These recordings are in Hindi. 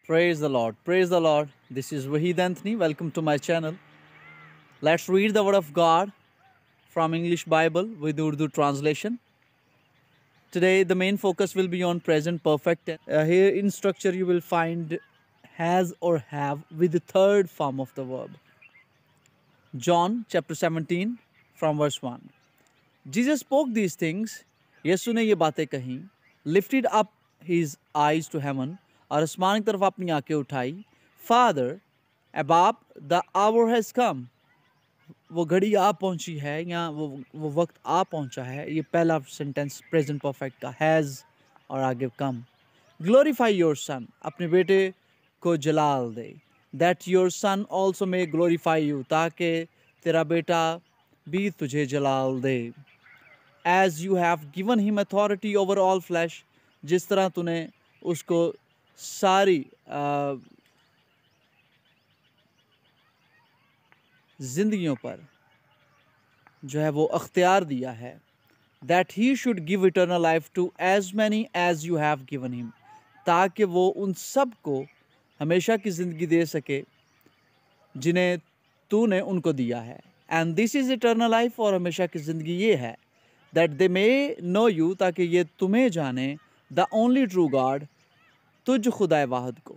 Praise the Lord. Praise the Lord. This is Wahid Anthony. Welcome to my channel. Let's read the Word of God from English Bible with Urdu translation. Today, the main focus will be on present perfect. Here in structure, you will find has or have with the third form of the verb. John chapter 17 from verse 1. Jesus spoke these things. यीशु ने ये बातें कहीं. Lifted up his eyes to heaven. और आसमान की तरफ अपनी आंखें उठाई. Father, above the hour has come. वो घड़ी आ पहुंची है या वो वक्त आ पहुंचा है. ये पहला सेंटेंस प्रेजेंट परफेक्ट का हैज़ और आगे कम. Glorify your son. अपने बेटे को जलाल दे. That your son also may glorify you. ताकि तेरा बेटा भी तुझे जलाल दे. As you have given him authority over all flesh. जिस तरह तूने उसको सारी जिंदगियों पर जो है वो अख्तियार दिया है. That he should give eternal life to as many as you have given him. ताकि वो उन सब को हमेशा की ज़िंदगी दे सके जिन्हें तूने उनको दिया है. And this is eternal life. और हमेशा की ज़िंदगी ये है. That they may know you. ताकि ये तुम्हें जाने. The only true God. तुझ खुदाए वाहिद को.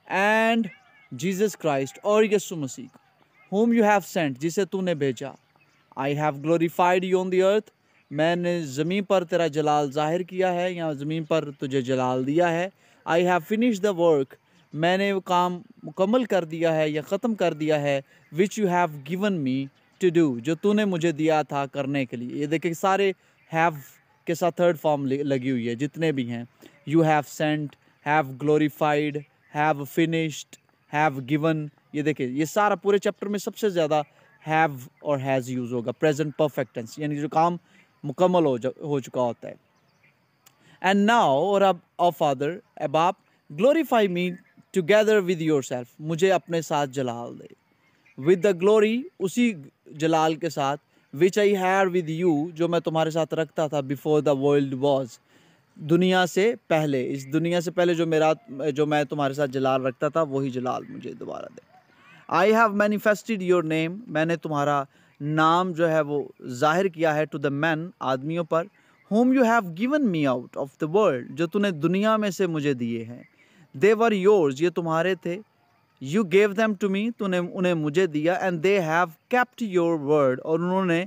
And Jesus Christ. और यीशु मसीह को. whom you have sent. जिसे तूने भेजा. I have glorified you on the earth. मैंने ज़मीन पर तेरा जलाल ज़ाहिर किया है या ज़मीन पर तुझे जलाल दिया है. I have finished the work. मैंने वो काम मुकम्मल कर दिया है या ख़त्म कर दिया है. which you have given me to do. जो तूने मुझे दिया था करने के लिए. ये देखिए सारे have के साथ थर्ड फॉर्म लगी हुई है जितने भी हैं. You have sent, have glorified, have finished, have given. ये देखिए ये सारा पूरे चैप्टर में सबसे ज़्यादा हैव और हैज़ यूज़ होगा. प्रेजेंट परफेक्ट टेंस यानी जो काम मुकम्मल हो चुका होता है. एंड नाउ और अब ओ फादर अब आप glorify me together with your self. मुझे अपने साथ जलाल दे. With the glory. उसी जलाल के साथ. Which I had with you. जो मैं तुम्हारे साथ रखता था बिफोर द वर्ल्ड वॉज. दुनिया से पहले. इस दुनिया से पहले जो मैं तुम्हारे साथ जलाल रखता था वही जलाल मुझे दोबारा दे. I have manifested your name. मैंने तुम्हारा नाम जो है वो जाहिर किया है टू द मैन. आदमियों पर. whom you have given me out of the world. जो तूने दुनिया में से मुझे दिए हैं. they were yours. ये तुम्हारे थे. you gave them to me. तूने उन्हें मुझे दिया. and they have kept your word. और उन्होंने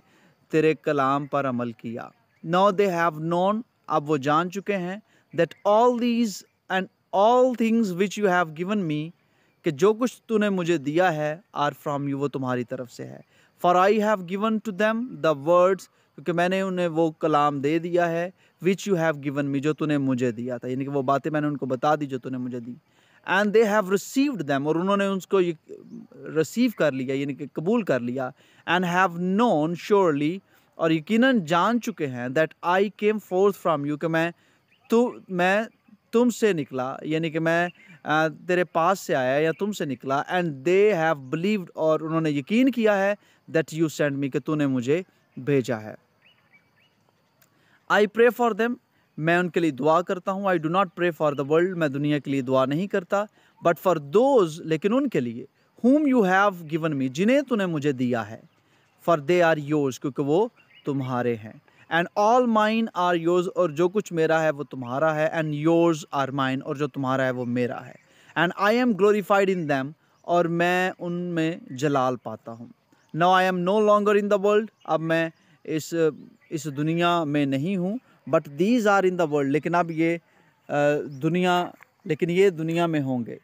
तेरे कलाम पर अमल किया. now they have known. अब वो जान चुके हैं. that all these and all things which you have given me. कि जो कुछ तूने मुझे दिया है आर फ्रॉम यू. वो तुम्हारी तरफ से है. For I have given to them the words. क्योंकि मैंने उन्हें वो कलाम दे दिया है. Which you have given me. जो तूने मुझे दिया था. यानी कि वो बातें मैंने उनको बता दी जो तूने मुझे दी. And they have received them. और उन्होंने उसको रिसीव कर लिया यानी कि कबूल कर लिया. And have known surely. और यकीनन जान चुके हैं. That I came fourth from you. कि मैं तुमसे निकला. यानी कि मैं तेरे पास से आया या तुमसे निकला. And they have believed. और उन्होंने यकीन किया है. That you send me. कि तूने मुझे भेजा है. I pray for them. मैं उनके लिए दुआ करता हूँ. I do not pray for the world. मैं दुनिया के लिए दुआ नहीं करता. But for those. लेकिन उनके लिए. whom you have given me. जिन्हें तूने मुझे दिया है. For they are yours. क्योंकि वो तुम्हारे हैं. And all mine are yours. और जो कुछ मेरा है वो तुम्हारा है. And yours are mine. और जो तुम्हारा है वो मेरा है. And I am glorified in them. और मैं उनमें जलाल पाता हूँ. Now I am no longer in the world. अब मैं इस दुनिया में नहीं हूँ. But these are in the world. लेकिन अब ये दुनिया में होंगे.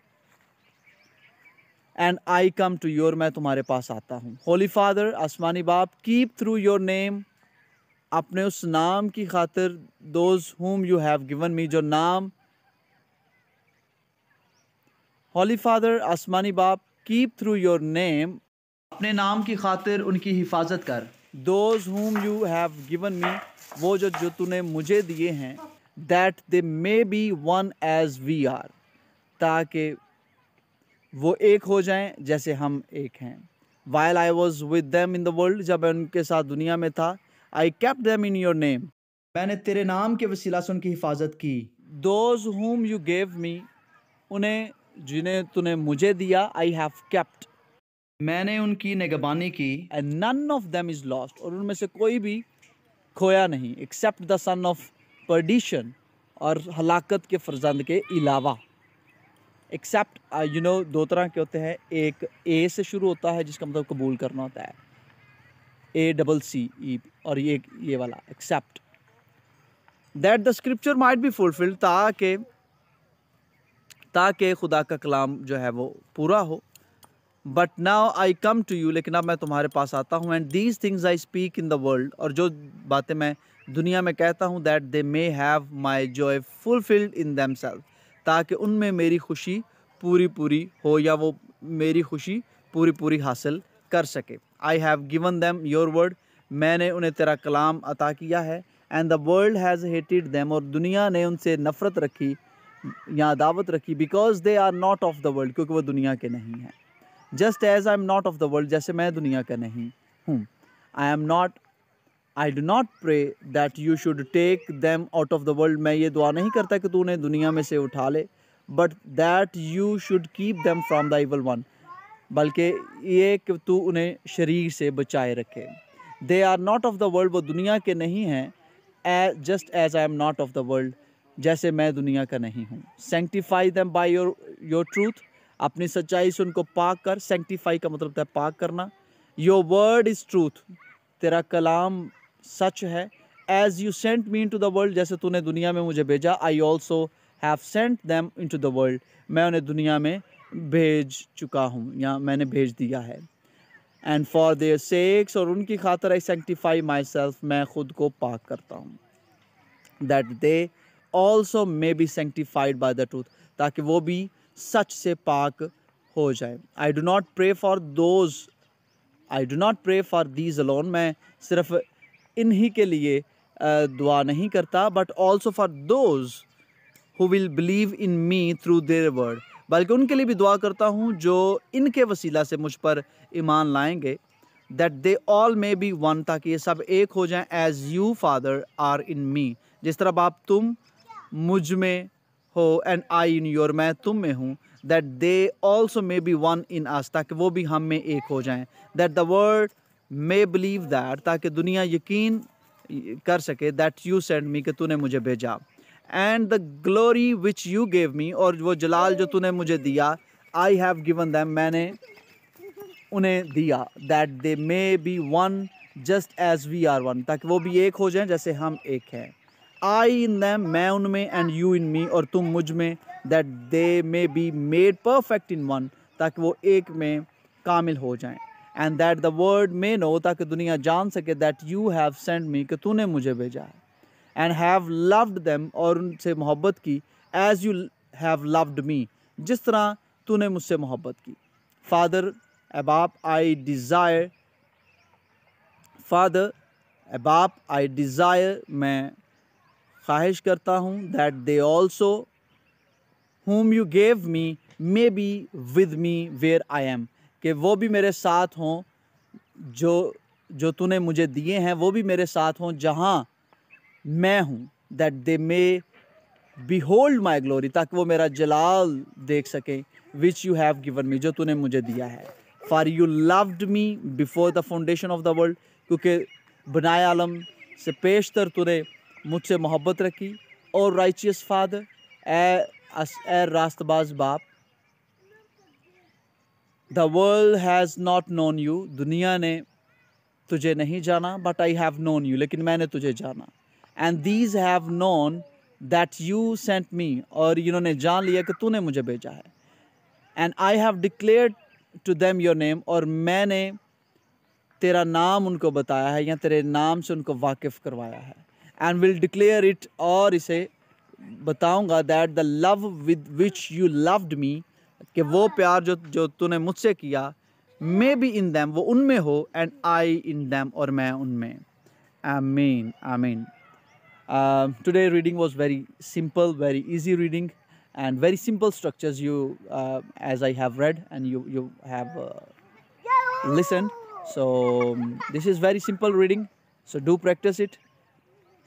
And I come to your. मैं तुम्हारे पास आता हूँ. Holy father. आसमानी बाप. Keep through your name. अपने उस नाम की खातिर. Those whom you have given me. जो नाम. Holy father. आसमानी बाप. Keep through your name. अपने नाम की खातिर उनकी हिफाजत कर. Those whom you have given me. वो जो तूने मुझे दिए हैं. That they may be one as we are. ताकि वो एक हो जाएं जैसे हम एक हैं. While I was with them in the world. जब मैं उनके साथ दुनिया में था. I kept them in your name. मैंने तेरे नाम के वसीला से उनकी हिफाजत की. Those whom you gave me. उन्हें जिन्हें तूने मुझे दिया, I have kept, मैंने उनकी निगहबानी की, and none of them is lost, और उनमें से कोई भी खोया नहीं, except the son of perdition, और हलाकत के फरजंद के अलावा। एक्सेप्ट दो तरह के होते हैं, एक ए से शुरू होता है जिसका मतलब कबूल करना होता है, ACCE, और ये वाला except, that the scripture might be fulfilled, ताकि खुदा का कलाम जो है वो पूरा हो। But now I come to you, लेकिन अब मैं तुम्हारे पास आता हूँ, and these things I speak in the world, और जो बातें मैं दुनिया में कहता हूँ, that they may have my joy fulfilled in them self, ताकि उनमें मेरी खुशी पूरी पूरी हो, या वो मेरी खुशी पूरी पूरी हासिल कर सके। I have given them your word, मैंने उन्हें तेरा कलाम अता किया है, and the world has hated them, और दुनिया ने उनसे नफ़रत रखी या दावत रखी, because they are not of the world, क्योंकि वो दुनिया के नहीं हैं। Just as I am not of the world, जैसे मैं दुनिया का नहीं हूँ। I do not pray that you should take them out of the world, मैं ये दुआ नहीं करता कि तू उन्हें दुनिया में से उठा ले, but that you should keep them from the evil one, बल्कि ये कि तू उन्हें शरीर से बचाए रखे। They are not of the world, वो दुनिया के नहीं हैं, just as I am not of the world, जैसे मैं दुनिया का नहीं हूँ। Sanctify them by your truth, अपनी सच्चाई से उनको पाक कर। सेंटिफाई का मतलब है पाक करना। योर वर्ड इज़ ट्रूथ, तेरा कलाम सच है। As you sent me into the world, जैसे तूने दुनिया में मुझे भेजा, I also have sent them into the world, मैं उन्हें दुनिया में भेज चुका हूँ या मैंने भेज दिया है। एंड फॉर देयर सेक्स, और उनकी खातर आई सेंटिफाई माई सेल्फ, मैं खुद को पाक करता हूँ, that they also may be sanctified by the truth, ताकि वो भी सच से पाक हो जाए। I do not pray for these alone, मैं सिर्फ इन्हीं के लिए दुआ नहीं करता, but also for those who will believe in me through their word, बल्कि उनके लिए भी दुआ करता हूँ जो इनके वसीला से मुझ पर ईमान लाएंगे। That they all may be one, ताकि ये सब एक हो जाएं, as you father are in me, जिस तरह बाप तुम मुझ में हो, एंड आई इन योर, मैं तुम में हूँ, that they also may be one in us, ताकि वो भी हम में एक हो जाएं। That the world may believe that, ताकि दुनिया यकीन कर सके, दैट यू सेंड मी, कि तूने मुझे भेजा। And the glory which you gave me, और वो जलाल जो तूने मुझे दिया, आई हैव गिवन दैम, मैंने उन्हें दिया, that they may be one just as we are one, ताकि वो भी एक हो जाएं जैसे हम एक हैं। आई इन दैम, मैं उनमें, एंड यू इन मी, और तुम मुझ में, that they may be made perfect in one, ताकि वो एक में कामिल हो जाएं। And that the world may know, ताकि दुनिया जान सके, that you have sent me, कि तूने मुझे भेजा है। एंड हैव लव्ड देम, और उनसे मोहब्बत की, as you have loved me, जिस तरह तूने मुझसे मोहब्बत की। फादर अबाप आई डिज़ायर, मैं ख्वाहिश करता हूँ, that they also whom you gave me may be with me where I am, कि वो भी मेरे साथ हों, जो तूने मुझे दिए हैं वो भी मेरे साथ हों जहाँ मैं हूँ। That they may behold my glory, ताकि वो मेरा जलाल देख सकें, which you have given me, जो तूने मुझे दिया है। For you loved me before the foundation of the world, क्योंकि बनाए आलम से पेशतर तूने मुझसे मोहब्बत रखी। और righteous father, ए रास्तबाज बाप, the world has not known you, दुनिया ने तुझे नहीं जाना, but I have known you, लेकिन मैंने तुझे जाना। And these have known that you sent me, और इन्होंने जान लिया कि तूने मुझे भेजा है। And I have declared to them your name, और मैंने तेरा नाम उनको बताया है या तेरे नाम से उनको वाकिफ़ करवाया है। And will declare it, और इसे बताऊंगा, that the love with which you loved me, कि वो प्यार जो तूने मुझसे किया, मे बी इन दैम, वो उनमें हो, एंड आई इन दैम, और मैं उनमें। आमीन आमीन। Today reading was very simple, very easy reading, and very simple structures as I have read and you have listened. So this is very simple reading, so do practice it.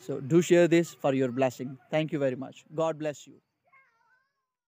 So do share this for your blessing. Thank you very much. God bless you.